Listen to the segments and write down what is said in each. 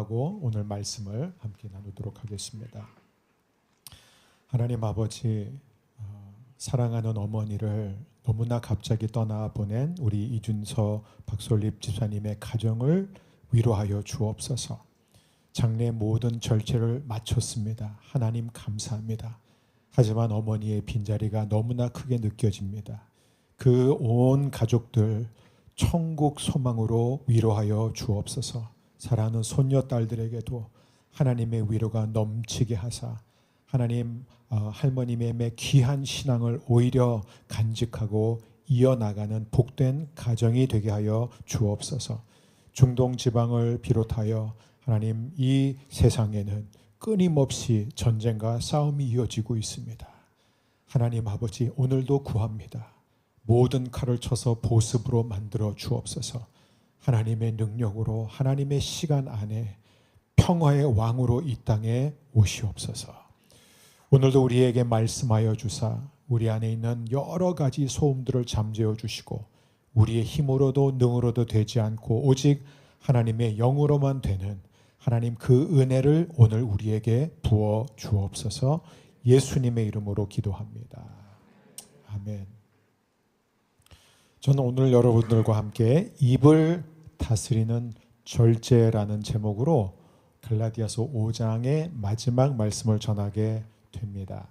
기도하고 오늘 말씀을 함께 나누도록 하겠습니다. 하나님 아버지, 사랑하는 어머니를 너무나 갑자기 떠나보낸 우리 이준서 박솔립 집사님의 가정을 위로하여 주옵소서. 장례 모든 절차를 마쳤습니다. 하나님 감사합니다. 하지만 어머니의 빈자리가 너무나 크게 느껴집니다. 그 온 가족들 천국 소망으로 위로하여 주옵소서. 사랑하는 손녀딸들에게도 하나님의 위로가 넘치게 하사 하나님 할머님의 귀한 신앙을 오히려 간직하고 이어나가는 복된 가정이 되게 하여 주옵소서. 중동 지방을 비롯하여 하나님 이 세상에는 끊임없이 전쟁과 싸움이 이어지고 있습니다. 하나님 아버지, 오늘도 구합니다. 모든 칼을 쳐서 보습으로 만들어 주옵소서. 하나님의 능력으로 하나님의 시간 안에 평화의 왕으로 이 땅에 오시옵소서. 오늘도 우리에게 말씀하여 주사 우리 안에 있는 여러 가지 소음들을 잠재워 주시고 우리의 힘으로도 능으로도 되지 않고 오직 하나님의 영으로만 되는 하나님 그 은혜를 오늘 우리에게 부어 주옵소서. 예수님의 이름으로 기도합니다. 아멘. 저는 오늘 여러분들과 함께 입을 다스리는 절제라는 제목으로 갈라디아서 5장의 마지막 말씀을 전하게 됩니다.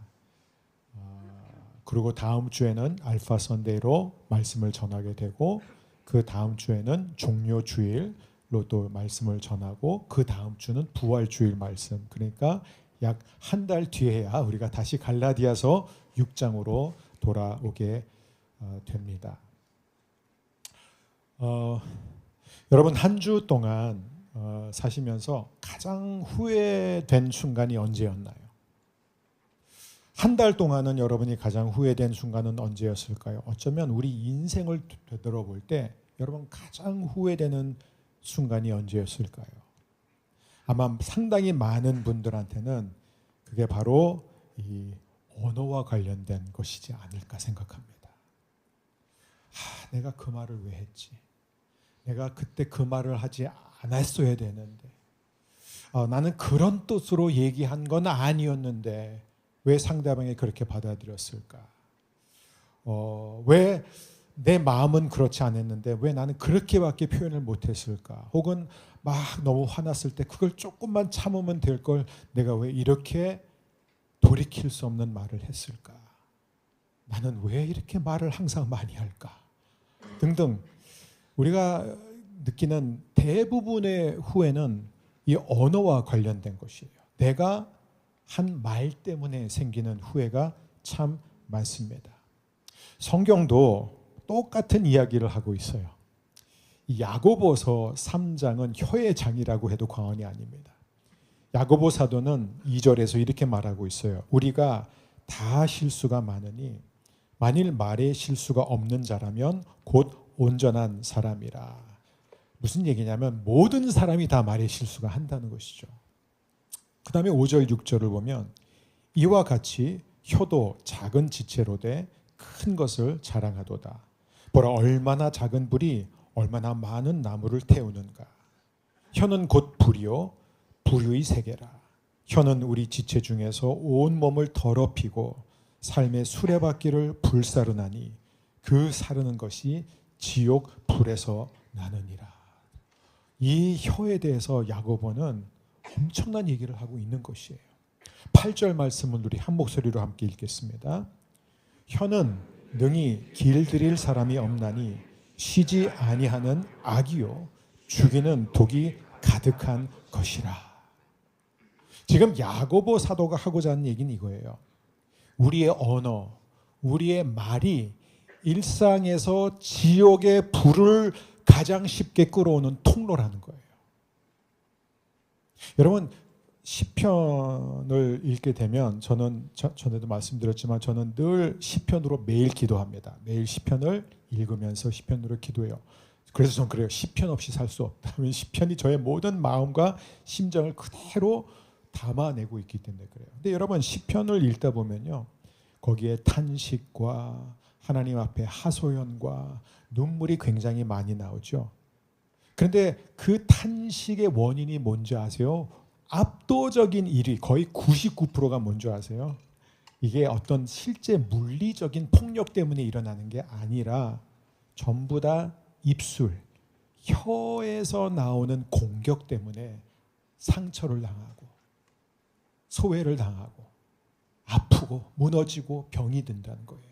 그리고 다음 주에는 알파 선데이로 말씀을 전하게 되고 그 다음 주에는 종료 주일로 또 말씀을 전하고 그 다음 주는 부활 주일 말씀. 그러니까 약 한 달 뒤에야 우리가 다시 갈라디아서 6장으로 돌아오게 됩니다. 여러분 한 주 동안 사시면서 가장 후회된 순간이 언제였나요? 한 달 동안은 여러분이 가장 후회된 순간은 언제였을까요? 어쩌면 우리 인생을 되돌아볼 때 여러분 가장 후회되는 순간이 언제였을까요? 아마 상당히 많은 분들한테는 그게 바로 이 언어와 관련된 것이지 않을까 생각합니다. 내가 그 말을 왜 했지? 내가 그때 그 말을 하지 않았어야 되는데 나는 그런 뜻으로 얘기한 건 아니었는데 왜 상대방이 그렇게 받아들였을까? 왜 내 마음은 그렇지 않았는데 왜 나는 그렇게밖에 표현을 못했을까? 혹은 막 너무 화났을 때 그걸 조금만 참으면 될 걸 내가 왜 이렇게 돌이킬 수 없는 말을 했을까? 나는 왜 이렇게 말을 항상 많이 할까? 등등 우리가 느끼는 대부분의 후회는 이 언어와 관련된 것이에요. 내가 한 말 때문에 생기는 후회가 참 많습니다. 성경도 똑같은 이야기를 하고 있어요. 야고보서 3장은 혀의 장이라고 해도 과언이 아닙니다. 야고보 사도는 2절에서 이렇게 말하고 있어요. 우리가 다 실수가 많으니 만일 말에 실수가 없는 자라면 곧 온전한 사람이라. 무슨 얘기냐면 모든 사람이 다 말에 실수가 한다는 것이죠. 그 다음에 5절 6절을 보면 이와 같이 혀도 작은 지체로 돼 큰 것을 자랑하도다. 보라 얼마나 작은 불이 얼마나 많은 나무를 태우는가. 혀는 곧 불이요 불의 세계라. 혀는 우리 지체 중에서 온 몸을 더럽히고 삶의 수레바퀴를 불사르나니 그 사르는 것이 지옥 불에서 나느니라. 이 혀에 대해서 야고보는 엄청난 얘기를 하고 있는 것이에요. 8절 말씀을 우리 한 목소리로 함께 읽겠습니다. 혀는 능히 길들일 사람이 없나니 쉬지 아니하는 악이요 죽이는 독이 가득한 것이라. 지금 야고보 사도가 하고자 하는 얘기는 이거예요. 우리의 언어, 우리의 말이 일상에서 지옥의 불을 가장 쉽게 끌어오는 통로라는 거예요. 여러분 시편을 읽게 되면 저는 전에도 말씀드렸지만 저는 늘 시편으로 매일 기도합니다. 매일 시편을 읽으면서 시편으로 기도해요. 그래서 저는 그래요. 시편 없이 살 수 없다. 시편이 저의 모든 마음과 심정을 그대로 담아내고 있기 때문에 그래요. 근데 여러분 시편을 읽다 보면요. 거기에 탄식과 하나님 앞에 하소연과 눈물이 굉장히 많이 나오죠. 그런데 그 탄식의 원인이 뭔지 아세요? 압도적인 1위, 거의 99%가 뭔지 아세요? 이게 어떤 실제 물리적인 폭력 때문에 일어나는 게 아니라 전부 다 입술, 혀에서 나오는 공격 때문에 상처를 당하고 소외를 당하고 아프고 무너지고 병이 든다는 거예요.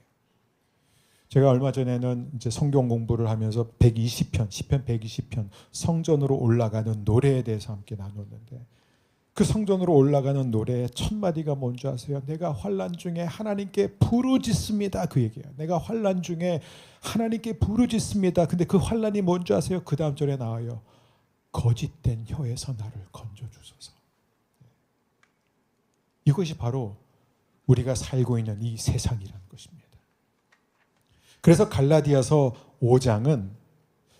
제가 얼마 전에는 이제 성경 공부를 하면서 120편, 시편 120편 성전으로 올라가는 노래에 대해서 함께 나눴는데 그 성전으로 올라가는 노래의 첫 마디가 뭔지 아세요? 내가 환난 중에 하나님께 부르짖습니다. 그 얘기예요. 내가 환난 중에 하나님께 부르짖습니다. 근데 그 환난이 뭔지 아세요? 그 다음 절에 나와요. 거짓된 혀에서 나를 건져주소서. 이것이 바로 우리가 살고 있는 이 세상이라는 것입니다. 그래서 갈라디아서 5장은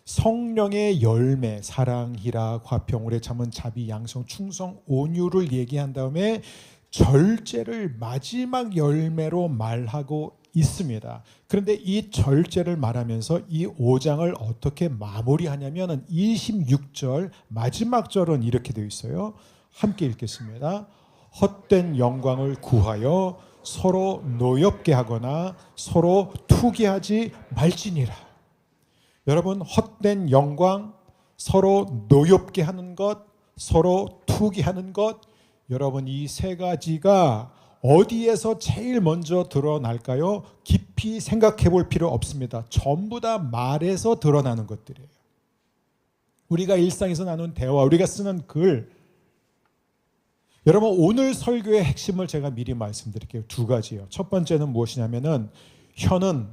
성령의 열매, 사랑, 희락, 화평, 오래 참은, 자비, 양성, 충성, 온유를 얘기한 다음에 절제를 마지막 열매로 말하고 있습니다. 그런데 이 절제를 말하면서 이 5장을 어떻게 마무리하냐면 26절 마지막 절은 이렇게 되어 있어요. 함께 읽겠습니다. 헛된 영광을 구하여 서로 노엽게 하거나 서로 투기하지 말지니라. 여러분, 헛된 영광, 서로 노엽게 하는 것, 서로 투기하는 것, 여러분 이 세 가지가 어디에서 제일 먼저 드러날까요? 깊이 생각해 볼 필요 없습니다. 전부 다 말에서 드러나는 것들이에요. 우리가 일상에서 나눈 대화, 우리가 쓰는 글. 여러분, 오늘 설교의 핵심을 제가 미리 말씀드릴게요. 두 가지예요. 첫 번째는 무엇이냐면은 혀는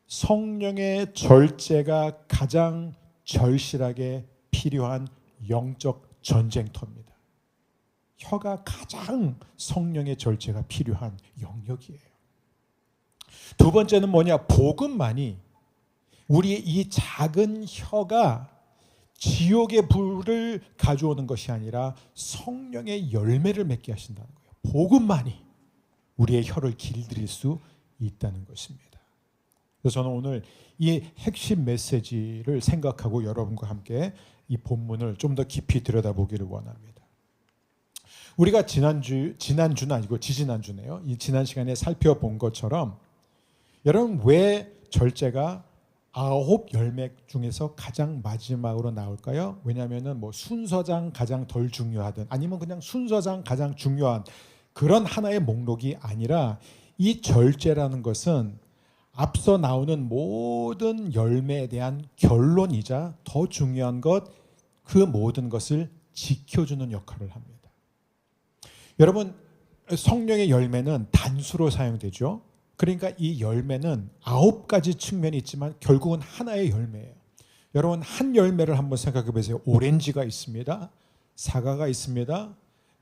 성령의 절제가 가장 절실하게 필요한 영적 전쟁터입니다. 혀가 가장 성령의 절제가 필요한 영역이에요. 두 번째는 뭐냐? 복음만이 우리의 이 작은 혀가 지옥의 불을 가져오는 것이 아니라 성령의 열매를 맺게 하신다는 거예요. 복음만이 우리의 혀를 길들일 수 있다는 것입니다. 그래서 저는 오늘 이 핵심 메시지를 생각하고 여러분과 함께 이 본문을 좀 더 깊이 들여다보기를 원합니다. 우리가 지난주는 아니고 지지난주네요. 이 지난 시간에 살펴본 것처럼 여러분 왜 절제가 9 열매 중에서 가장 마지막으로 나올까요? 왜냐하면 뭐 순서상 가장 덜 중요하든 아니면 그냥 순서상 가장 중요한 그런 하나의 목록이 아니라 이 절제라는 것은 앞서 나오는 모든 열매에 대한 결론이자 더 중요한 것, 그 모든 것을 지켜주는 역할을 합니다. 여러분, 성령의 열매는 단수로 사용되죠. 그러니까 이 열매는 9가지 측면이 있지만 결국은 하나의 열매예요. 여러분, 한 열매를 한번 생각해 보세요. 오렌지가 있습니다. 사과가 있습니다.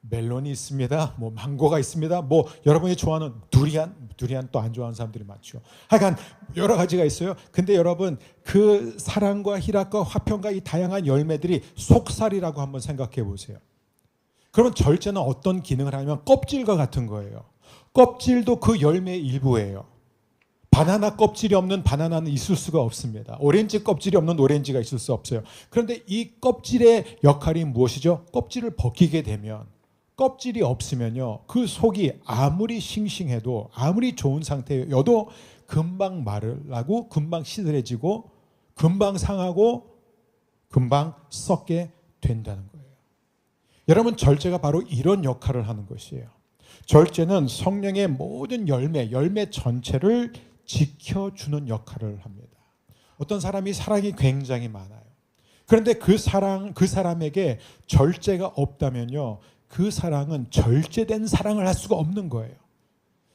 멜론이 있습니다. 뭐 망고가 있습니다. 뭐 여러분이 좋아하는 두리안 또 안 좋아하는 사람들이 많죠. 하여간 여러 가지가 있어요. 근데 여러분 그 사랑과 희락과 화평과 이 다양한 열매들이 속살이라고 한번 생각해 보세요. 그러면 절제는 어떤 기능을 하냐면 껍질과 같은 거예요. 껍질도 그 열매의 일부예요. 바나나 껍질이 없는 바나나는 있을 수가 없습니다. 오렌지 껍질이 없는 오렌지가 있을 수 없어요. 그런데 이 껍질의 역할이 무엇이죠? 껍질을 벗기게 되면 껍질이 없으면요, 그 속이 아무리 싱싱해도 아무리 좋은 상태여도 금방 마르고 금방 시들해지고 금방 상하고 금방 썩게 된다는 거예요. 여러분, 절제가 바로 이런 역할을 하는 것이에요. 절제는 성령의 모든 열매 전체를 지켜주는 역할을 합니다. 어떤 사람이 사랑이 굉장히 많아요. 그런데 그 사람에게 절제가 없다면요, 그 사랑은 절제된 사랑을 할 수가 없는 거예요.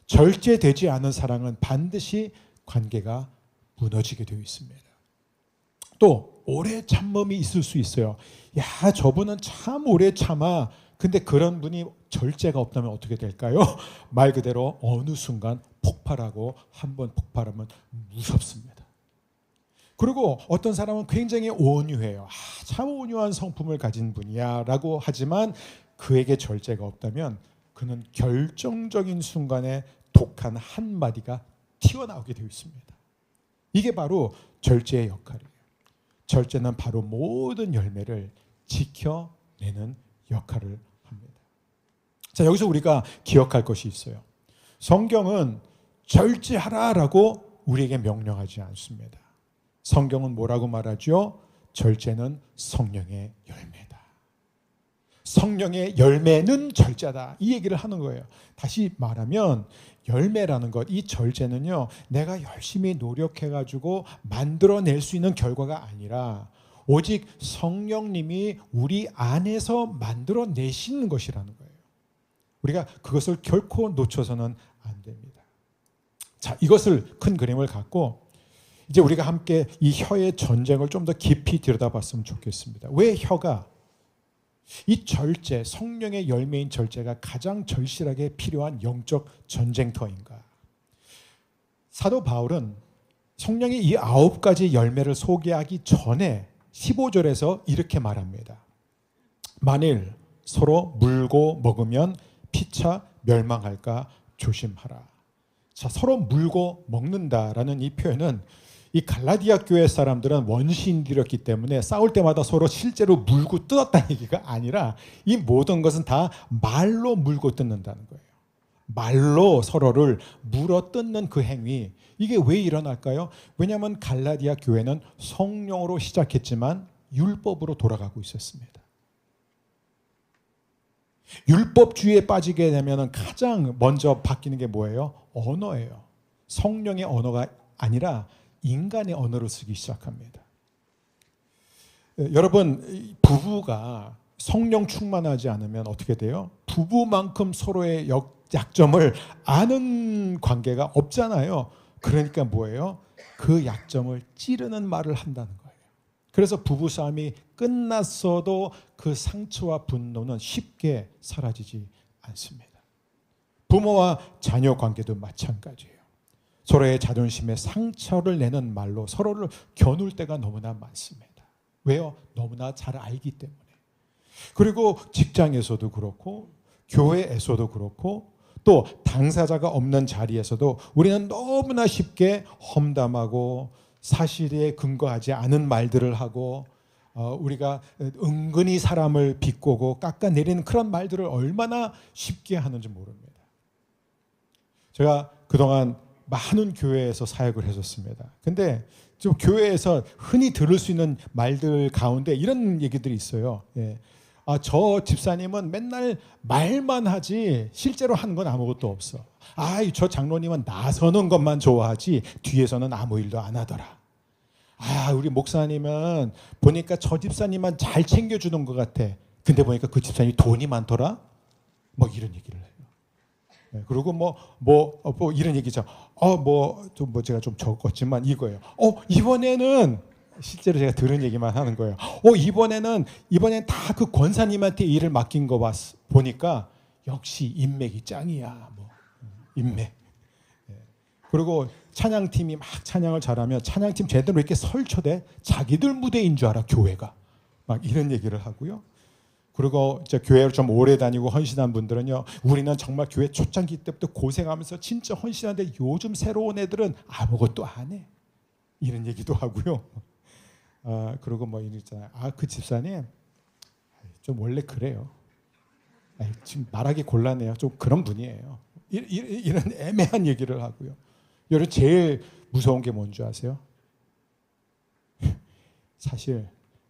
절제되지 않은 사랑은 반드시 관계가 무너지게 되어 있습니다. 또 오래 참음이 있을 수 있어요. 야, 저분은 참 오래 참아. 근데 그런 분이 절제가 없다면 어떻게 될까요? 말 그대로 어느 순간 폭발하고 한번 폭발하면 무섭습니다. 그리고 어떤 사람은 굉장히 온유해요. 참 온유한 성품을 가진 분이야 라고 하지만 그에게 절제가 없다면 그는 결정적인 순간에 독한 한마디가 튀어나오게 되어 있습니다. 이게 바로 절제의 역할이에요. 절제는 바로 모든 열매를 지켜내는 역할을 합니다. 자, 여기서 우리가 기억할 것이 있어요. 성경은 절제하라라고 우리에게 명령하지 않습니다. 성경은 뭐라고 말하죠? 절제는 성령의 열매다. 성령의 열매는 절제다. 이 얘기를 하는 거예요. 다시 말하면 열매라는 것, 이 절제는요, 내가 열심히 노력해가지고 만들어낼 수 있는 결과가 아니라 오직 성령님이 우리 안에서 만들어내시는 것이라는 거예요. 우리가 그것을 결코 놓쳐서는 안 됩니다. 자, 이것을 큰 그림을 갖고 이제 우리가 함께 이 혀의 전쟁을 좀 더 깊이 들여다봤으면 좋겠습니다. 왜 혀가 이 절제, 성령의 열매인 절제가 가장 절실하게 필요한 영적 전쟁터인가? 사도 바울은 성령의 이 9가지 열매를 소개하기 전에 15절에서 이렇게 말합니다. 만일 서로 물고 먹으면 피차 멸망할까 조심하라. 자, 서로 물고 먹는다라는 이 표현은 이 갈라디아 교회 사람들은 원시인들이었기 때문에 싸울 때마다 서로 실제로 물고 뜯었다는 얘기가 아니라 이 모든 것은 다 말로 물고 뜯는다는 거예요. 말로 서로를 물어 뜯는 그 행위, 이게 왜 일어날까요? 왜냐하면 갈라디아 교회는 성령으로 시작했지만 율법으로 돌아가고 있었습니다. 율법주의에 빠지게 되면 가장 먼저 바뀌는 게 뭐예요? 언어예요. 성령의 언어가 아니라 인간의 언어를 쓰기 시작합니다. 여러분, 부부가 성령 충만하지 않으면 어떻게 돼요? 부부만큼 서로의 약점을 아는 관계가 없잖아요. 그러니까 뭐예요? 그 약점을 찌르는 말을 한다는 거예요. 그래서 부부싸움이 끝났어도 그 상처와 분노는 쉽게 사라지지 않습니다. 부모와 자녀 관계도 마찬가지예요. 서로의 자존심에 상처를 내는 말로 서로를 겨눌 때가 너무나 많습니다. 왜요? 너무나 잘 알기 때문에. 그리고 직장에서도 그렇고 교회에서도 그렇고 또 당사자가 없는 자리에서도 우리는 너무나 쉽게 험담하고 사실에 근거하지 않은 말들을 하고 우리가 은근히 사람을 비꼬고 깎아내리는 그런 말들을 얼마나 쉽게 하는지 모릅니다. 제가 그동안 많은 교회에서 사역을 했었습니다. 근데 좀 교회에서 흔히 들을 수 있는 말들 가운데 이런 얘기들이 있어요. 예. 저 집사님은 맨날 말만 하지 실제로 하는 건 아무것도 없어. 저 장로님은 나서는 것만 좋아하지 뒤에서는 아무 일도 안 하더라. 우리 목사님은 보니까 저 집사님만 잘 챙겨주는 것 같아. 근데 보니까 그 집사님이 돈이 많더라. 뭐 이런 얘기를 해요. 그리고 뭐 이런 얘기죠. 제가 좀 적었지만 이거예요. 이번에는 실제로 제가 들은 얘기만 하는 거예요. 이번에는 다 그 권사님한테 일을 맡긴 거 보니까 역시 인맥이 짱이야. 인맥. 그리고 찬양팀이 막 찬양을 잘하면 찬양팀 제대로 이렇게 설쳐대 자기들 무대인 줄 알아 교회가. 막 이런 얘기를 하고요. 그리고 이제 교회를 좀 오래 다니고 헌신한 분들은요, 우리는 정말 교회 초창기 때부터 고생하면서 진짜 헌신하는데 요즘 새로운 애들은 아무것도 안 해. 이런 얘기도 하고요. 그리고 뭐 이런 있잖아요. 그 집사님 좀 원래 그래요. 지금 말하기 곤란해요. 좀 그런 분이에요. 이런 애매한 얘기를 하고요. 여러분 제일 무서운 게 뭔지 아세요? 사실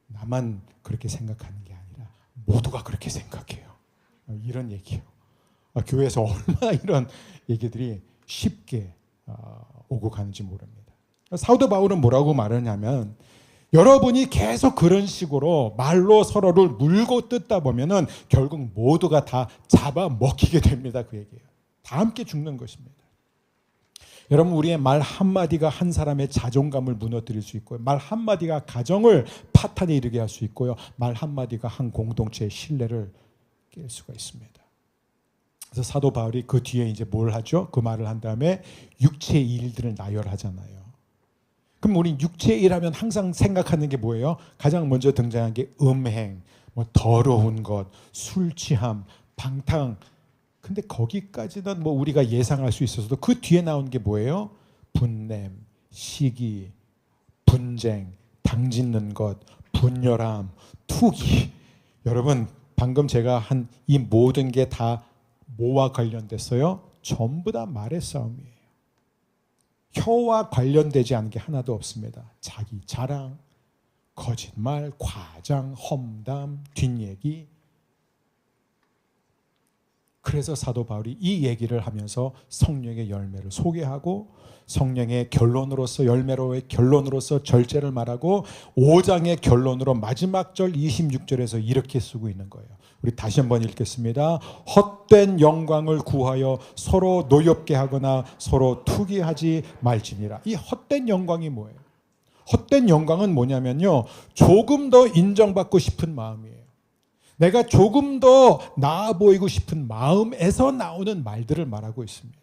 나만 그렇게 생각하는 게 아니라 모두가 그렇게 생각해요. 이런 얘기요. 교회에서 얼마나 이런 얘기들이 쉽게 오고 가는지 모릅니다. 사도 바울은 뭐라고 말하냐면 여러분이 계속 그런 식으로 말로 서로를 물고 뜯다 보면은 결국 모두가 다 잡아먹히게 됩니다. 그 얘기예요. 다 함께 죽는 것입니다. 여러분, 우리의 말 한마디가 한 사람의 자존감을 무너뜨릴 수 있고요. 말 한마디가 가정을 파탄에 이르게 할 수 있고요. 말 한마디가 한 공동체의 신뢰를 깰 수가 있습니다. 그래서 사도 바울이 그 뒤에 이제 뭘 하죠? 그 말을 한 다음에 육체의 일들을 나열하잖아요. 그럼 우리 육체의 일 하면 항상 생각하는 게 뭐예요? 가장 먼저 등장한 게 음행, 더러운 것, 술 취함, 방탕. 근데 거기까지는 우리가 예상할 수 있어서도 그 뒤에 나온 게 뭐예요? 분냄, 시기, 분쟁, 당짓는 것, 분열함, 투기. 여러분, 방금 제가 한 이 모든 게 다 뭐와 관련됐어요? 전부 다 말의 싸움이에요. 혀와 관련되지 않은 게 하나도 없습니다. 자기 자랑, 거짓말, 과장, 험담, 뒷얘기. 그래서 사도 바울이 이 얘기를 하면서 성령의 열매를 소개하고 성령의 결론으로서 열매로의 결론으로서 절제를 말하고 5장의 결론으로 마지막 절 26절에서 이렇게 쓰고 있는 거예요. 우리 다시 한번 읽겠습니다. 헛된 영광을 구하여 서로 노엽게 하거나 서로 투기하지 말지니라. 이 헛된 영광이 뭐예요? 헛된 영광은 뭐냐면요, 조금 더 인정받고 싶은 마음이에요. 내가 조금 더 나아 보이고 싶은 마음에서 나오는 말들을 말하고 있습니다.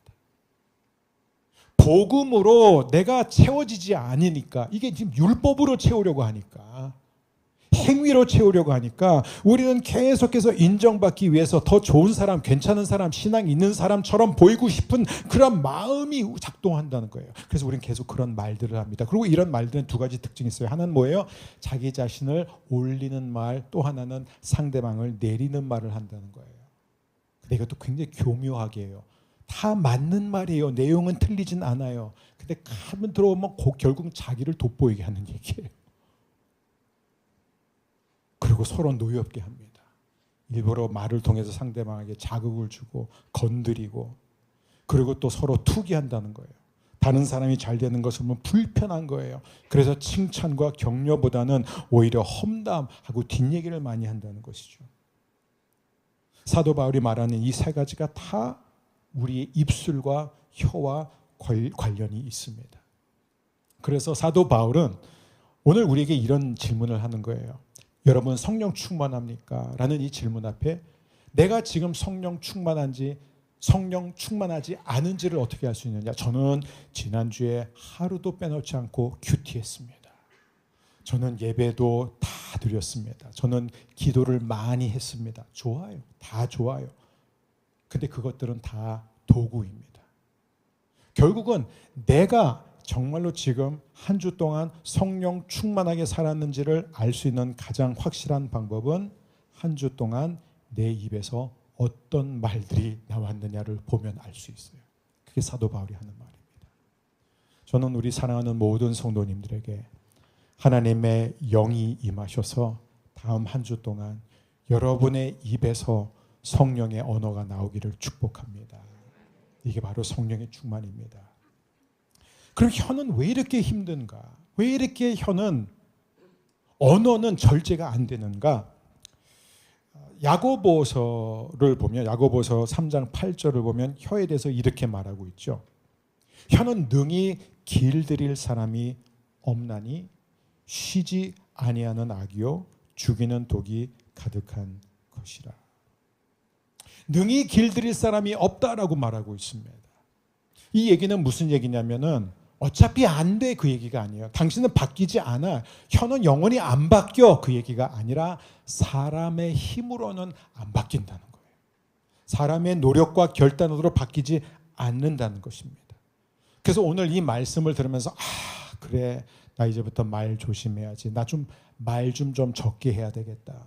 복음으로 내가 채워지지 않으니까, 이게 지금 율법으로 채우려고 하니까, 행위로 채우려고 하니까 우리는 계속해서 인정받기 위해서 더 좋은 사람, 괜찮은 사람, 신앙 있는 사람처럼 보이고 싶은 그런 마음이 작동한다는 거예요. 그래서 우리는 계속 그런 말들을 합니다. 그리고 이런 말들은 두 가지 특징이 있어요. 하나는 뭐예요? 자기 자신을 올리는 말, 또 하나는 상대방을 내리는 말을 한다는 거예요. 근데 이것도 굉장히 교묘하게 해요. 다 맞는 말이에요. 내용은 틀리진 않아요. 근데 한번 들어보면 결국 자기를 돋보이게 하는 얘기예요. 그리고 서로 노엽게 합니다. 일부러 말을 통해서 상대방에게 자극을 주고 건드리고, 그리고 또 서로 투기한다는 거예요. 다른 사람이 잘 되는 것을 보면 불편한 거예요. 그래서 칭찬과 격려보다는 오히려 험담하고 뒷얘기를 많이 한다는 것이죠. 사도 바울이 말하는 이 세 가지가 다 우리의 입술과 혀와 관련이 있습니다. 그래서 사도 바울은 오늘 우리에게 이런 질문을 하는 거예요. 여러분 성령 충만합니까? 라는 이 질문 앞에 내가 지금 성령 충만한지 성령 충만하지 않은지를 어떻게 알 수 있느냐? 저는 지난주에 하루도 빼놓지 않고 큐티했습니다. 저는 예배도 다 드렸습니다. 저는 기도를 많이 했습니다. 좋아요. 다 좋아요. 근데 그것들은 다 도구입니다. 결국은 내가 정말로 지금 한 주 동안 성령 충만하게 살았는지를 알 수 있는 가장 확실한 방법은 한 주 동안 내 입에서 어떤 말들이 나왔느냐를 보면 알 수 있어요. 그게 사도 바울이 하는 말입니다. 저는 우리 사랑하는 모든 성도님들에게 하나님의 영이 임하셔서 다음 한 주 동안 여러분의 입에서 성령의 언어가 나오기를 축복합니다. 이게 바로 성령의 충만입니다. 그럼 혀는 왜 이렇게 힘든가? 왜 이렇게 언어는 절제가 안 되는가? 야고보서를 보면, 야고보서 3장 8절을 보면 혀에 대해서 이렇게 말하고 있죠. 혀는 능히 길들일 사람이 없나니 쉬지 아니하는 악이요 죽이는 독이 가득한 것이라. 능히 길들일 사람이 없다라고 말하고 있습니다. 이 얘기는 무슨 얘기냐면은 어차피 안 돼, 그 얘기가 아니에요. 당신은 바뀌지 않아. 혀는 영원히 안 바뀌어, 그 얘기가 아니라 사람의 힘으로는 안 바뀐다는 거예요. 사람의 노력과 결단으로 바뀌지 않는다는 것입니다. 그래서 오늘 이 말씀을 들으면서 그래, 나 이제부터 말 조심해야지. 나 좀 말 좀 적게 해야 되겠다.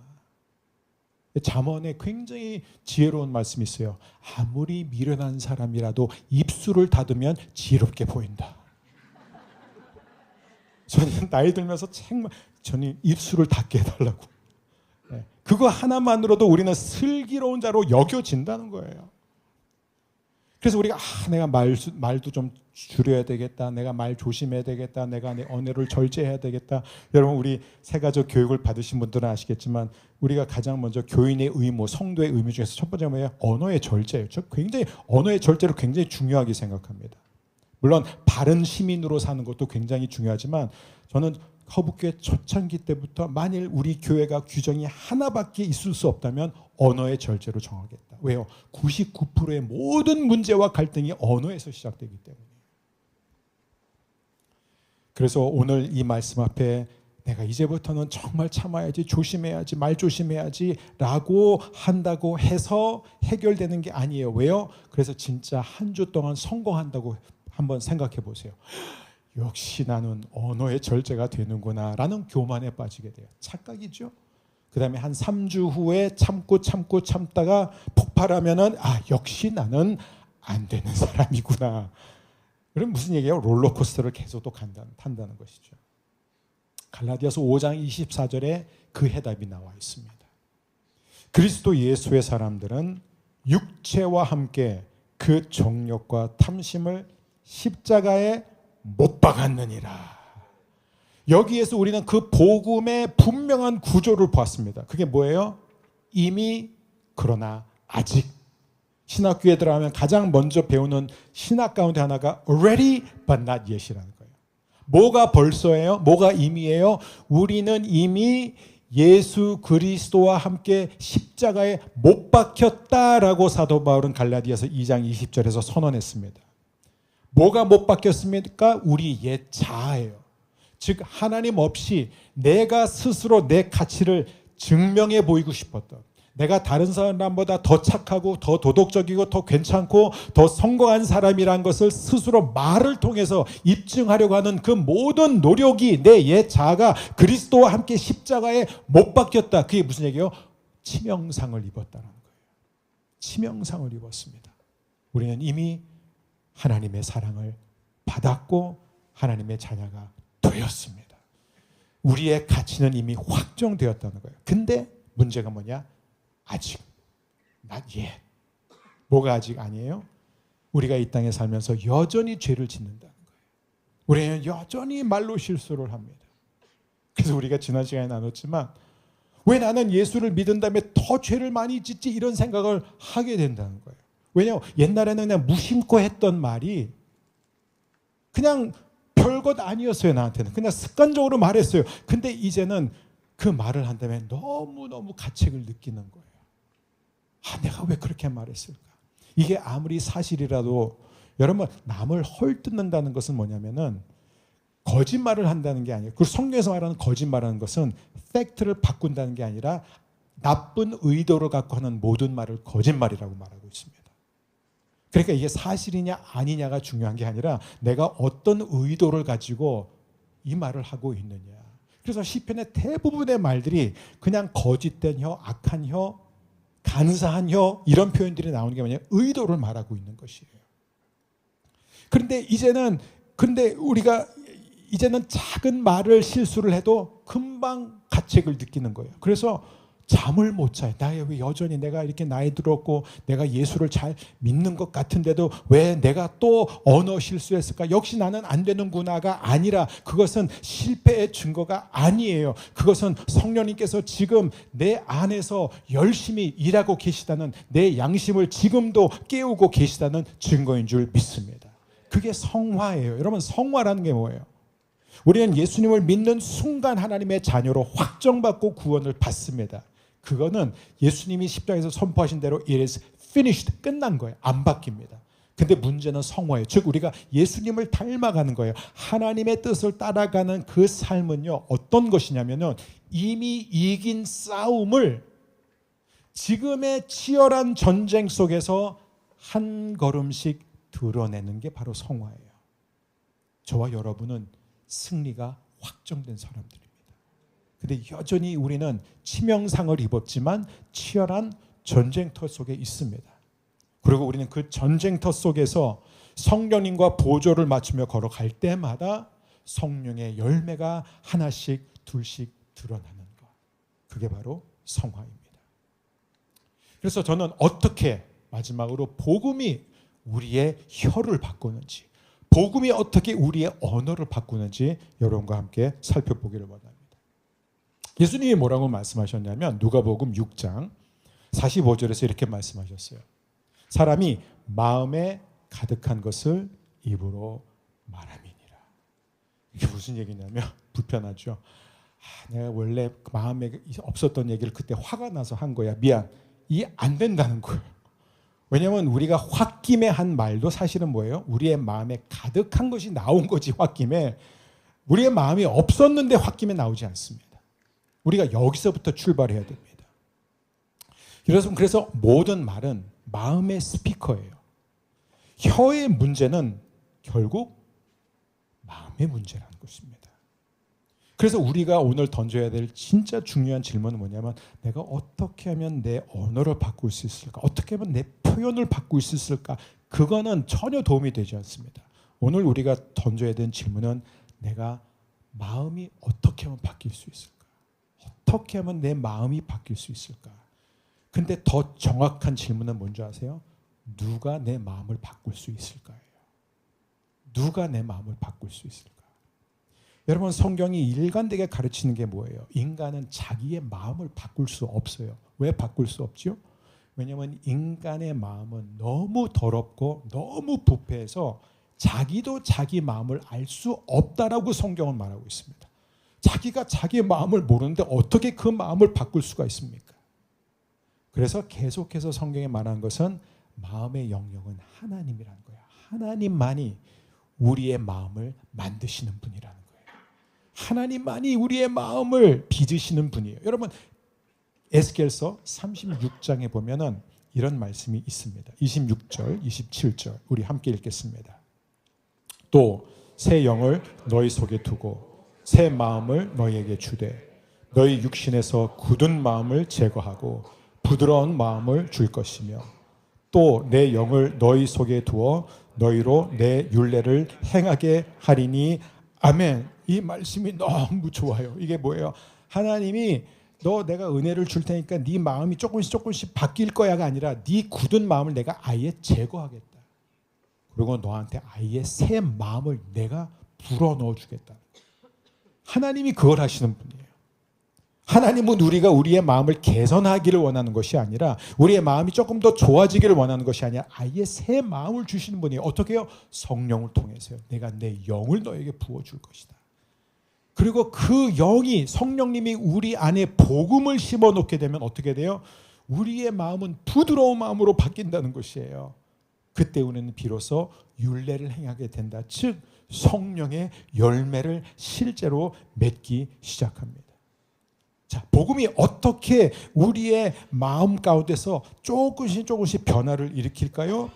잠언에 굉장히 지혜로운 말씀이 있어요. 아무리 미련한 사람이라도 입술을 닫으면 지혜롭게 보인다. 저는 나이 들면서 정말 저는 입술을 닫게 해달라고. 그거 하나만으로도 우리는 슬기로운 자로 여겨진다는 거예요. 그래서 우리가 내가 말도 좀 줄여야 되겠다. 내가 말 조심해야 되겠다. 내가 내 언어를 절제해야 되겠다. 여러분 우리 새가족 교육을 받으신 분들은 아시겠지만 우리가 가장 먼저 교인의 의무, 성도의 의무 중에서 첫 번째가 뭐예요? 언어의 절제예요. 저 굉장히 언어의 절제를 굉장히 중요하게 생각합니다. 물론 바른 시민으로 사는 것도 굉장히 중요하지만 저는 허북교회 초창기 때부터 만일 우리 교회가 규정이 하나밖에 있을 수 없다면 언어의 절제로 정하겠다. 왜요? 99%의 모든 문제와 갈등이 언어에서 시작되기 때문이에요. 그래서 오늘 이 말씀 앞에 내가 이제부터는 정말 참아야지, 조심해야지, 말 조심해야지 라고 한다고 해서 해결되는 게 아니에요. 왜요? 그래서 진짜 한 주 동안 성공한다고 한번 생각해 보세요. 역시 나는 언어의 절제가 되는구나 라는 교만에 빠지게 돼요. 착각이죠. 그 다음에 한 3주 후에 참다가 폭발하면은 역시 나는 안 되는 사람이구나. 그럼 무슨 얘기예요? 롤러코스터를 계속 또 탄다는 것이죠. 갈라디아서 5장 24절에 그 해답이 나와 있습니다. 그리스도 예수의 사람들은 육체와 함께 그 정욕과 탐심을 십자가에 못 박았느니라. 여기에서 우리는 그 복음의 분명한 구조를 보았습니다. 그게 뭐예요? 이미, 그러나 아직. 신학교에 들어가면 가장 먼저 배우는 신학 가운데 하나가 already but not yet이라는 거예요. 뭐가 벌써예요? 뭐가 이미예요? 우리는 이미 예수 그리스도와 함께 십자가에 못 박혔다라고 사도 바울은 갈라디아서 2장 20절에서 선언했습니다. 뭐가 못 박혔습니까? 우리 옛 자아예요. 즉 하나님 없이 내가 스스로 내 가치를 증명해 보이고 싶었던, 내가 다른 사람보다 더 착하고 더 도덕적이고 더 괜찮고 더 성공한 사람이란 것을 스스로 말을 통해서 입증하려고 하는 그 모든 노력이 내 옛 자아가 그리스도와 함께 십자가에 못 박혔다. 그게 무슨 얘기예요? 치명상을 입었다는 거예요. 치명상을 입었습니다. 우리는 이미 하나님의 사랑을 받았고 하나님의 자녀가 되었습니다. 우리의 가치는 이미 확정되었다는 거예요. 근데 문제가 뭐냐? 아직, not yet. 뭐가 아직 아니에요? 우리가 이 땅에 살면서 여전히 죄를 짓는다는 거예요. 우리는 여전히 말로 실수를 합니다. 그래서 우리가 지난 시간에 나눴지만 왜 나는 예수를 믿은 다음에 더 죄를 많이 짓지 이런 생각을 하게 된다는 거예요. 왜냐하면 옛날에는 그냥 무심코 했던 말이 그냥 별것 아니었어요. 나한테는 그냥 습관적으로 말했어요. 근데 이제는 그 말을 한다면 너무너무 가책을 느끼는 거예요. 내가 왜 그렇게 말했을까? 이게 아무리 사실이라도 여러분, 남을 헐뜯는다는 것은 뭐냐면은 거짓말을 한다는 게 아니에요. 그 성경에서 말하는 거짓말하는 것은 팩트를 바꾼다는 게 아니라 나쁜 의도를 갖고 하는 모든 말을 거짓말이라고 말하고 있습니다. 그러니까 이게 사실이냐 아니냐가 중요한 게 아니라 내가 어떤 의도를 가지고 이 말을 하고 있느냐. 그래서 시편의 대부분의 말들이 그냥 거짓된 혀, 악한 혀, 간사한 혀 이런 표현들이 나오는 게 뭐냐? 의도를 말하고 있는 것이에요. 그런데 우리가 이제는 작은 말을 실수를 해도 금방 가책을 느끼는 거예요. 그래서 잠을 못 자요. 왜 여전히 내가 이렇게 나이 들었고 내가 예수를 잘 믿는 것 같은데도 왜 내가 또 언어 실수했을까? 역시 나는 안 되는구나가 아니라 그것은 실패의 증거가 아니에요. 그것은 성령님께서 지금 내 안에서 열심히 일하고 계시다는, 내 양심을 지금도 깨우고 계시다는 증거인 줄 믿습니다. 그게 성화예요. 여러분, 성화라는 게 뭐예요? 우리는 예수님을 믿는 순간 하나님의 자녀로 확정받고 구원을 받습니다. 그거는 예수님이 십자가에서 선포하신 대로 it is finished, 끝난 거예요. 안 바뀝니다. 근데 문제는 성화예요. 즉 우리가 예수님을 닮아가는 거예요. 하나님의 뜻을 따라가는 그 삶은요, 어떤 것이냐면요, 이미 이긴 싸움을 지금의 치열한 전쟁 속에서 한 걸음씩 드러내는 게 바로 성화예요. 저와 여러분은 승리가 확정된 사람들입니다. 근데 여전히 우리는 치명상을 입었지만 치열한 전쟁터 속에 있습니다. 그리고 우리는 그 전쟁터 속에서 성령님과 보조를 맞추며 걸어갈 때마다 성령의 열매가 하나씩 둘씩 드러나는 것. 그게 바로 성화입니다. 그래서 저는 어떻게 마지막으로 복음이 우리의 혀를 바꾸는지, 복음이 어떻게 우리의 언어를 바꾸는지 여러분과 함께 살펴보기를 원합니다. 예수님이 뭐라고 말씀하셨냐면 누가복음 6장 45절에서 이렇게 말씀하셨어요. 사람이 마음에 가득한 것을 입으로 말함이니라. 이게 무슨 얘기냐면 불편하죠. 내가 원래 마음에 없었던 얘기를 그때 화가 나서 한 거야. 미안. 이게 안 된다는 거예요. 왜냐하면 우리가 홧김에 한 말도 사실은 뭐예요? 우리의 마음에 가득한 것이 나온 거지. 홧김에 우리의 마음이 없었는데 홧김에 나오지 않습니다. 우리가 여기서부터 출발해야 됩니다. 그래서 모든 말은 마음의 스피커예요. 혀의 문제는 결국 마음의 문제라는 것입니다. 그래서 우리가 오늘 던져야 될 진짜 중요한 질문은 뭐냐면 내가 어떻게 하면 내 언어를 바꿀 수 있을까? 어떻게 하면 내 표현을 바꿀 수 있을까? 그거는 전혀 도움이 되지 않습니다. 오늘 우리가 던져야 되는 질문은 내가 마음이 어떻게 하면 바뀔 수 있을까? 어떻게 하면 내 마음이 바뀔 수 있을까? 근데 더 정확한 질문은 뭔지 아세요? 누가 내 마음을 바꿀 수 있을까요? 누가 내 마음을 바꿀 수 있을까? 여러분, 성경이 일관되게 가르치는 게 뭐예요? 인간은 자기의 마음을 바꿀 수 없어요. 왜 바꿀 수 없죠? 왜냐하면 인간의 마음은 너무 더럽고 너무 부패해서 자기도 자기 마음을 알 수 없다라고 성경은 말하고 있습니다. 자기가 자기의 마음을 모르는데 어떻게 그 마음을 바꿀 수가 있습니까? 그래서 계속해서 성경에 말하는 것은 마음의 영역은 하나님이라는 거예요. 하나님만이 우리의 마음을 만드시는 분이라는 거예요. 하나님만이 우리의 마음을 빚으시는 분이에요. 여러분, 에스겔서 36장에 보면은 이런 말씀이 있습니다. 26절, 27절 우리 함께 읽겠습니다. 또 새 영을 너희 속에 두고 새 마음을 너희에게 주되 너희 육신에서 굳은 마음을 제거하고 부드러운 마음을 줄 것이며 또 내 영을 너희 속에 두어 너희로 내 율례를 행하게 하리니 아멘. 이 말씀이 너무 좋아요. 이게 뭐예요? 하나님이 내가 은혜를 줄 테니까 네 마음이 조금씩 바뀔 거야가 아니라 네 굳은 마음을 내가 아예 제거하겠다. 그리고 너한테 아예 새 마음을 내가 불어넣어 주겠다. 하나님이 그걸 하시는 분이에요. 하나님은 우리가 우리의 마음을 개선하기를 원하는 것이 아니라 우리의 마음이 조금 더 좋아지기를 원하는 것이 아니라 아예 새 마음을 주시는 분이에요. 어떻게 해요? 성령을 통해서요. 내가 내 영을 너에게 부어줄 것이다. 그리고 그 영이 성령님이 우리 안에 복음을 심어놓게 되면 어떻게 돼요? 우리의 마음은 부드러운 마음으로 바뀐다는 것이에요. 그때 우리는 비로소 율례를 행하게 된다. 즉 성령의 열매를 실제로 맺기 시작합니다. 자, 복음이 어떻게 우리의 마음 가운데서 조금씩 변화를 일으킬까요?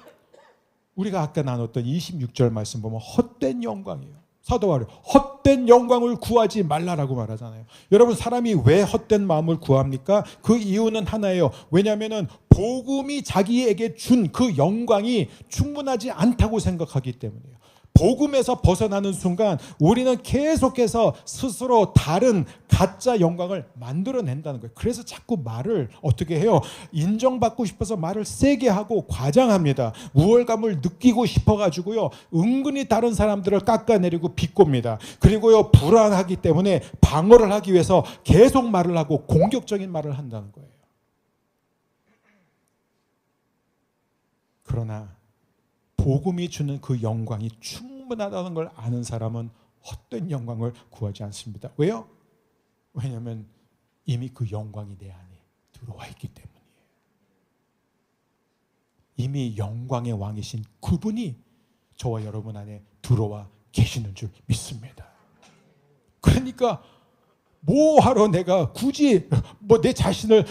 우리가 아까 나눴던 26절 말씀 보면 헛된 영광이에요. 사도 바울이 헛된 영광을 구하지 말라라고 말하잖아요. 여러분, 사람이 왜 헛된 마음을 구합니까? 그 이유는 하나예요. 왜냐하면 복음이 자기에게 준 그 영광이 충분하지 않다고 생각하기 때문이에요. 복음에서 벗어나는 순간 우리는 계속해서 스스로 다른 가짜 영광을 만들어낸다는 거예요. 그래서 자꾸 말을 어떻게 해요? 인정받고 싶어서 말을 세게 하고 과장합니다. 우월감을 느끼고 싶어가지고요, 은근히 다른 사람들을 깎아내리고 비꼽니다. 그리고요, 불안하기 때문에 방어를 하기 위해서 계속 말을 하고 공격적인 말을 한다는 거예요. 그러나 복음이 주는 그 영광이 충분하다는 걸 아는 사람은 헛된 영광을 구하지 않습니다. 왜요? 왜냐하면 이미 그 영광이 내 안에 들어와 있기 때문이에요. 이미 영광의 왕이신 그분이 저와 여러분 안에 들어와 계시는 줄 믿습니다. 그러니까 뭐하러 내가 굳이 내 자신을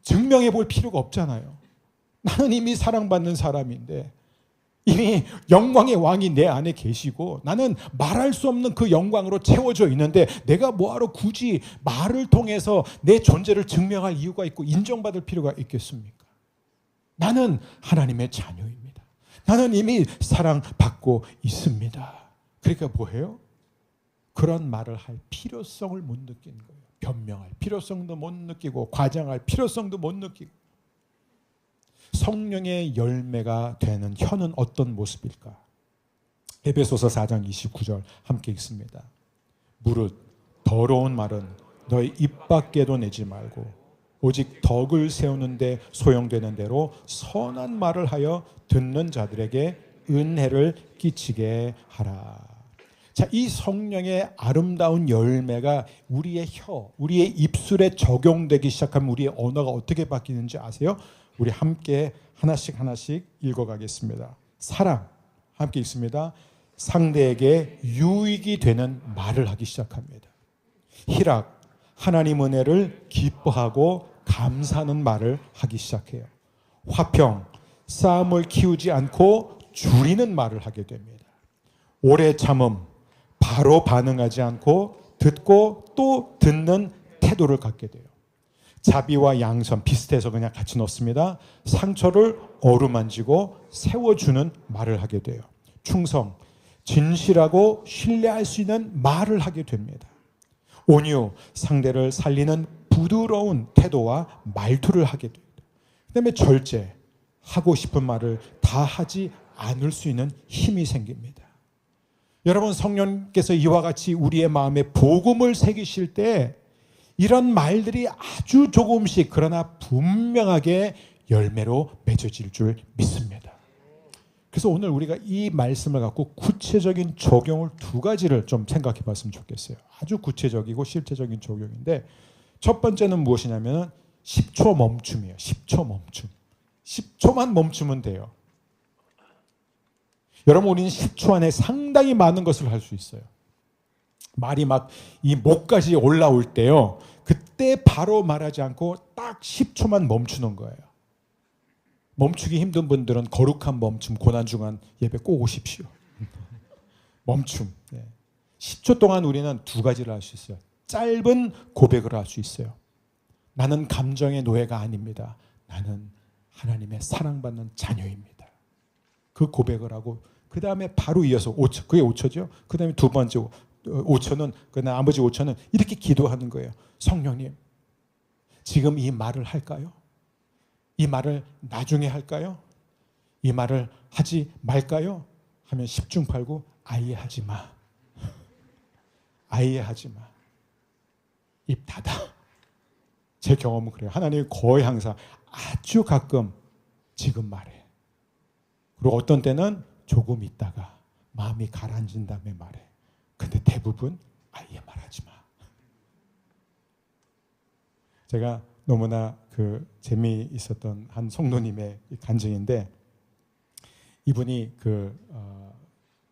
증명해 볼 필요가 없잖아요. 나는 이미 사랑받는 사람인데 이미 영광의 왕이 내 안에 계시고 나는 말할 수 없는 그 영광으로 채워져 있는데 내가 뭐하러 굳이 말을 통해서 내 존재를 증명할 이유가 있고 인정받을 필요가 있겠습니까? 나는 하나님의 자녀입니다. 나는 이미 사랑받고 있습니다. 그러니까 뭐예요? 그런 말을 할 필요성을 못 느끼는 거예요. 변명할 필요성도 못 느끼고 과장할 필요성도 못 느끼고. 성령의 열매가 되는 혀는 어떤 모습일까? 에베소서 4장 29절 함께 읽습니다. 무릇 더러운 말은 너희 입 밖에도 내지 말고 오직 덕을 세우는데 소용되는 대로 선한 말을 하여 듣는 자들에게 은혜를 끼치게 하라. 자, 이 성령의 아름다운 열매가 우리의 혀, 우리의 입술에 적용되기 시작하면 우리의 언어가 어떻게 바뀌는지 아세요? 우리 함께 하나씩 읽어가겠습니다. 사랑, 함께 읽습니다. 상대에게 유익이 되는 말을 하기 시작합니다. 희락, 하나님 은혜를 기뻐하고 감사하는 말을 하기 시작해요. 화평, 싸움을 키우지 않고 줄이는 말을 하게 됩니다. 오래 참음, 바로 반응하지 않고 듣고 또 듣는 태도를 갖게 돼요. 자비와 양선 비슷해서 그냥 같이 넣습니다. 상처를 어루만지고 세워주는 말을 하게 돼요. 충성, 진실하고 신뢰할 수 있는 말을 하게 됩니다. 온유, 상대를 살리는 부드러운 태도와 말투를 하게 됩니다. 그 다음에 절제, 하고 싶은 말을 다 하지 않을 수 있는 힘이 생깁니다. 여러분, 성령께서 이와 같이 우리의 마음에 복음을 새기실 때 이런 말들이 아주 조금씩 그러나 분명하게 열매로 맺어질 줄 믿습니다. 그래서 오늘 우리가 이 말씀을 갖고 구체적인 적용을 두 가지를 좀 생각해 봤으면 좋겠어요. 아주 구체적이고 실제적인 적용인데, 첫 번째는 무엇이냐면 10초 멈춤이에요. 10초 멈춤. 10초만 멈추면 돼요. 여러분, 우리는 10초 안에 상당히 많은 것을 할 수 있어요. 말이 막 이 목까지 올라올 때요, 그때 바로 말하지 않고 딱 10초만 멈추는 거예요. 멈추기 힘든 분들은 거룩한 멈춤, 고난중한 예배 꼭 오십시오. 멈춤. 10초 동안 우리는 두 가지를 할 수 있어요. 짧은 고백을 할 수 있어요. 나는 감정의 노예가 아닙니다. 나는 하나님의 사랑받는 자녀입니다. 그 고백을 하고 그 다음에 바로 이어서 5초, 그게 5초죠. 그 다음에 두 번째 5초는, 나머지 5초는 이렇게 기도하는 거예요. 성령님, 지금 이 말을 할까요? 이 말을 나중에 할까요? 이 말을 하지 말까요? 하면 10중 8구 아예 하지 마. 아예 하지 마. 입 닫아. 제 경험은 그래요. 하나님이 거의 항상 아주 가끔 지금 말해. 그리고 어떤 때는 조금 있다가 마음이 가라앉은 다음에 말해. 근데 대부분 아예 말하지 마. 제가 너무나 재미있었던 한 성도님의 간증인데, 이분이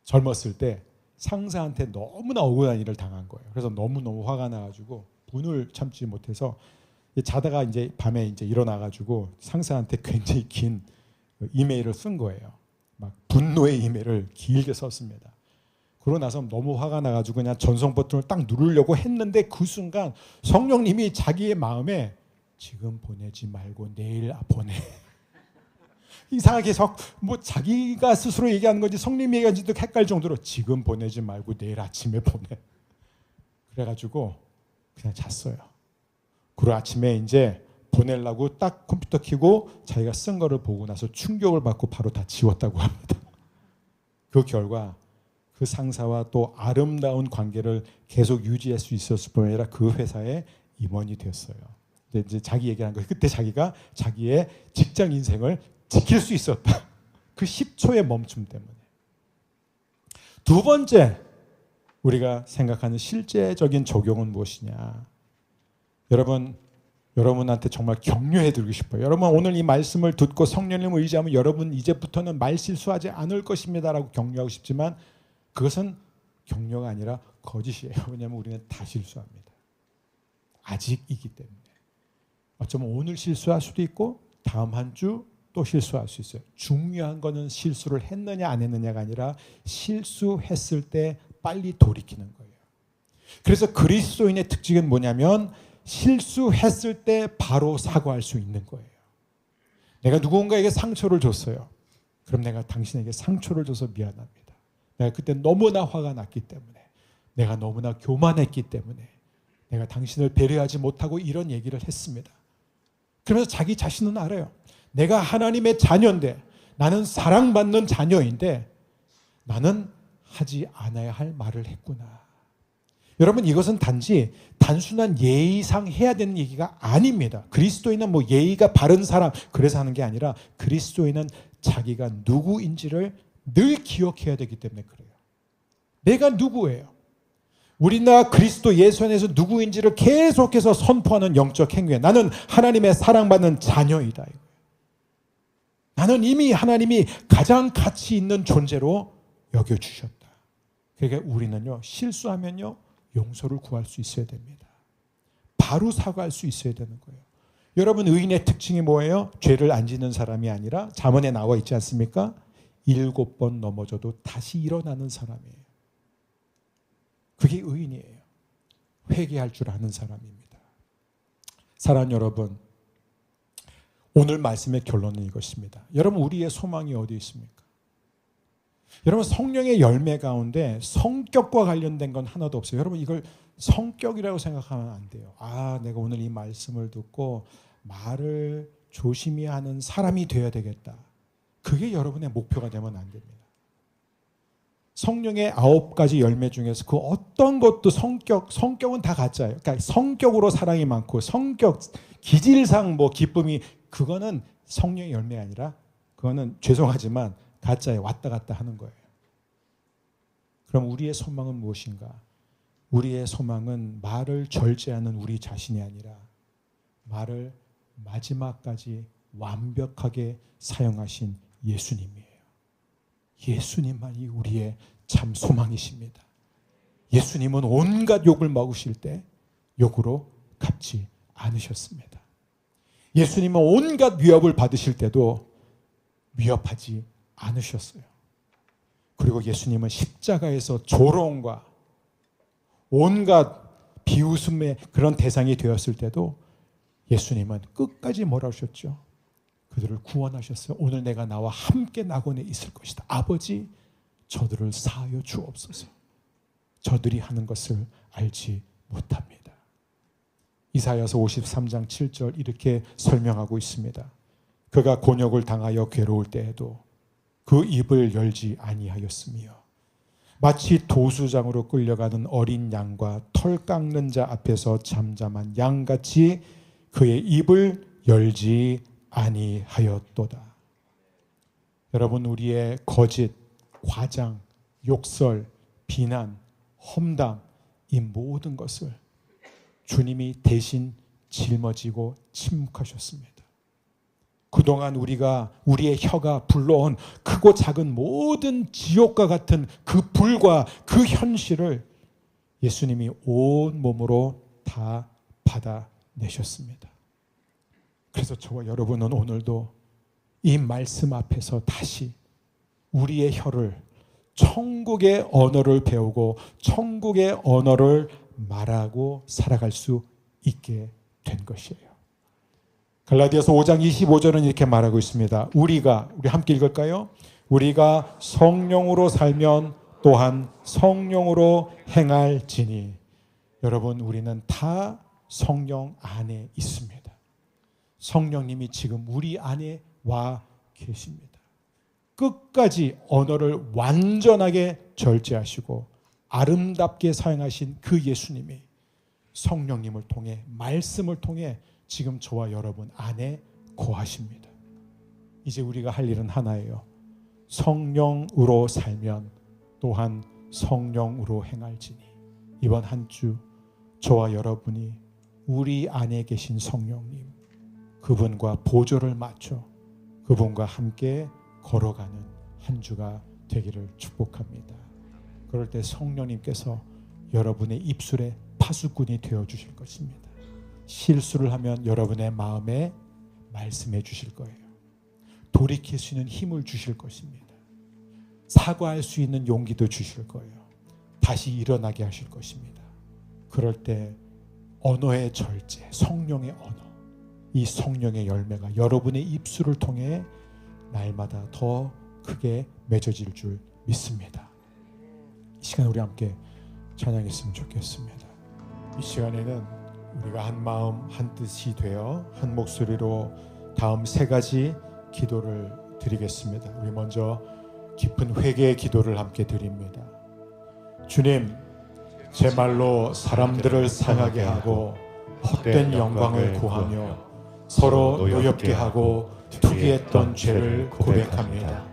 젊었을 때 상사한테 너무나 억울한 일을 당한 거예요. 그래서 너무너무 화가 나가지고 분을 참지 못해서 자다가 이제 밤에 이제 일어나가지고 상사한테 굉장히 긴 이메일을 쓴 거예요. 막 분노의 이메일을 길게 썼습니다. 그러고 나서 너무 화가 나가지고 그냥 전송 버튼을 딱 누르려고 했는데, 그 순간 성령님이 자기의 마음에 지금 보내지 말고 내일 보내. 이상하게 뭐 자기가 스스로 얘기하는 건지 성령님이 얘기하는지도 헷갈릴 정도로 지금 보내지 말고 내일 아침에 보내. 그래가지고 그냥 잤어요. 그리고 아침에 이제 보내려고 딱 컴퓨터 켜고 자기가 쓴 거를 보고 나서 충격을 받고 바로 다 지웠다고 합니다. 그 결과 그 상사와 또 아름다운 관계를 계속 유지할 수 있었을 뿐 아니라 그 회사의 임원이 됐어요. 근데 이제 자기 얘기한 거예요. 그때 자기가 자기의 직장 인생을 지킬 수 있었다. 그 10초의 멈춤 때문에. 두 번째, 우리가 생각하는 실제적인 적용은 무엇이냐? 여러분한테 정말 격려해 드리고 싶어요. 여러분, 오늘 이 말씀을 듣고 성령님을 의지하면 여러분 이제부터는 말 실수하지 않을 것입니다라고 격려하고 싶지만, 그것은 격려가 아니라 거짓이에요. 왜냐하면 우리는 다 실수합니다. 아직이기 때문에. 어쩌면 오늘 실수할 수도 있고 다음 한 주 또 실수할 수 있어요. 중요한 거는 실수를 했느냐 안 했느냐가 아니라 실수했을 때 빨리 돌이키는 거예요. 그래서 그리스도인의 특징은 뭐냐면 실수했을 때 바로 사과할 수 있는 거예요. 내가 누군가에게 상처를 줬어요. 그럼 내가 당신에게 상처를 줘서 미안합니다. 내가 그때 너무나 화가 났기 때문에, 내가 너무나 교만했기 때문에 내가 당신을 배려하지 못하고 이런 얘기를 했습니다. 그러면서 자기 자신은 알아요. 내가 하나님의 자녀인데, 나는 사랑받는 자녀인데 나는 하지 않아야 할 말을 했구나. 여러분, 이것은 단순한 예의상 해야 되는 얘기가 아닙니다. 그리스도인은 뭐 예의가 바른 사람 그래서 하는 게 아니라, 그리스도인은 자기가 누구인지를 늘 기억해야 되기 때문에 그래요. 내가 누구예요? 우리나라 그리스도 예수 안에서 누구인지를 계속해서 선포하는 영적 행위에 나는 하나님의 사랑받는 자녀이다. 나는 이미 하나님이 가장 가치 있는 존재로 여겨주셨다. 그러니까 우리는요, 실수하면요 용서를 구할 수 있어야 됩니다. 바로 사과할 수 있어야 되는 거예요. 여러분, 의인의 특징이 뭐예요? 죄를 안 짓는 사람이 아니라 잠언에 나와 있지 않습니까? 7번 넘어져도 다시 일어나는 사람이에요. 그게 의인이에요. 회개할 줄 아는 사람입니다. 사랑하는 여러분, 오늘 말씀의 결론은 이것입니다. 여러분, 우리의 소망이 어디 있습니까? 여러분, 성령의 열매 가운데 성격과 관련된 건 하나도 없어요. 여러분, 이걸 성격이라고 생각하면 안 돼요. 내가 오늘 이 말씀을 듣고 말을 조심히 하는 사람이 되어야 되겠다. 그게 여러분의 목표가 되면 안 됩니다. 성령의 9가지 열매 중에서 그 어떤 것도 성격은 다 가짜예요. 그러니까 성격으로 사랑이 많고 성격, 기질상 기쁨이, 그거는 성령의 열매가 아니라 그거는 죄송하지만 가짜에 왔다 갔다 하는 거예요. 그럼 우리의 소망은 무엇인가? 우리의 소망은 말을 절제하는 우리 자신이 아니라 말을 마지막까지 완벽하게 사용하신 예수님이에요. 예수님만이 우리의 참 소망이십니다. 예수님은 온갖 욕을 먹으실 때 욕으로 갚지 않으셨습니다. 예수님은 온갖 위협을 받으실 때도 위협하지 않으셨어요. 그리고 예수님은 십자가에서 조롱과 온갖 비웃음의 그런 대상이 되었을 때도 예수님은 끝까지 뭐라 하셨죠? 그들을 구원하셨어요. 오늘 내가 나와 함께 낙원에 있을 것이다. 아버지, 저들을 사하여 주옵소서. 저들이 하는 것을 알지 못합니다. 이사야서 53장 7절 이렇게 설명하고 있습니다. 그가 곤욕을 당하여 괴로울 때에도 그 입을 열지 아니하였으며 마치 도수장으로 끌려가는 어린 양과 털 깎는 자 앞에서 잠잠한 양같이 그의 입을 열지 아니하였도다. 여러분, 우리의 거짓, 과장, 욕설, 비난, 험담, 이 모든 것을 주님이 대신 짊어지고 침묵하셨습니다. 그동안 우리의 혀가 불러온 크고 작은 모든 지옥과 같은 그 불과 그 현실을 예수님이 온 몸으로 다 받아내셨습니다. 그래서 저와 여러분은 오늘도 이 말씀 앞에서 다시 우리의 혀를 천국의 언어를 배우고 천국의 언어를 말하고 살아갈 수 있게 된 것이에요. 갈라디아서 5장 25절은 이렇게 말하고 있습니다. 우리 함께 읽을까요? 우리가 성령으로 살면 또한 성령으로 행할지니. 여러분, 우리는 다 성령 안에 있습니다. 성령님이 지금 우리 안에 와 계십니다. 끝까지 언어를 완전하게 절제하시고 아름답게 사용하신 그 예수님이 성령님을 통해, 말씀을 통해 지금 저와 여러분 안에 거하십니다. 이제 우리가 할 일은 하나예요. 성령으로 살면 또한 성령으로 행할지니. 이번 한 주 저와 여러분이 우리 안에 계신 성령님, 그분과 보조를 맞춰 그분과 함께 걸어가는 한 주가 되기를 축복합니다. 그럴 때 성령님께서 여러분의 입술에 파수꾼이 되어주실 것입니다. 실수를 하면 여러분의 마음에 말씀해 주실 거예요. 돌이킬 수 있는 힘을 주실 것입니다. 사과할 수 있는 용기도 주실 거예요. 다시 일어나게 하실 것입니다. 그럴 때 언어의 절제, 성령의 언어, 이 성령의 열매가 여러분의 입술을 통해 날마다 더 크게 맺어질 줄 믿습니다. 이 시간 우리 함께 찬양했으면 좋겠습니다. 이 시간에는 우리가 한 마음 한 뜻이 되어 한 목소리로 다음 3가지 기도를 드리겠습니다. 우리 먼저 깊은 회개의 기도를 함께 드립니다. 주님, 제 말로 사람들을 상하게 하고 헛된 영광을 구하며 서로 노엽게 하고 투기했던 죄를 고백합니다.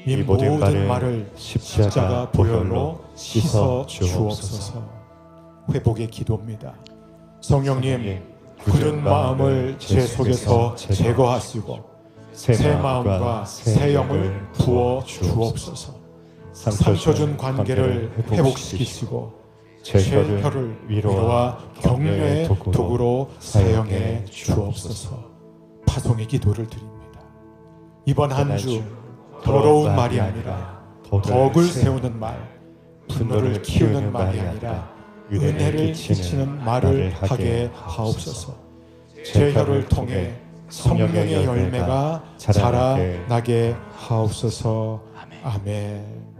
이 모든 말을 십자가 보혈로 씻어 주옵소서. 회복의 기도입니다. 성령님, 굳은 마음을 제 속에서 제거하시고 새 마음과 새 영을 부어 주옵소서. 상처준 관계를 회복시키시고 제 혀를 위로와 격려의 도구로 사용해 주옵소서. 파송의 기도를 드립니다. 이번 한 주 더러운 말이 아니라 덕을 세우는 말, 분노를 키우는 말이 아니라 은혜를 끼치는 말을 하게 하옵소서. 제 혀를 통해 성령의 열매가 자라나게 하옵소서. 아멘.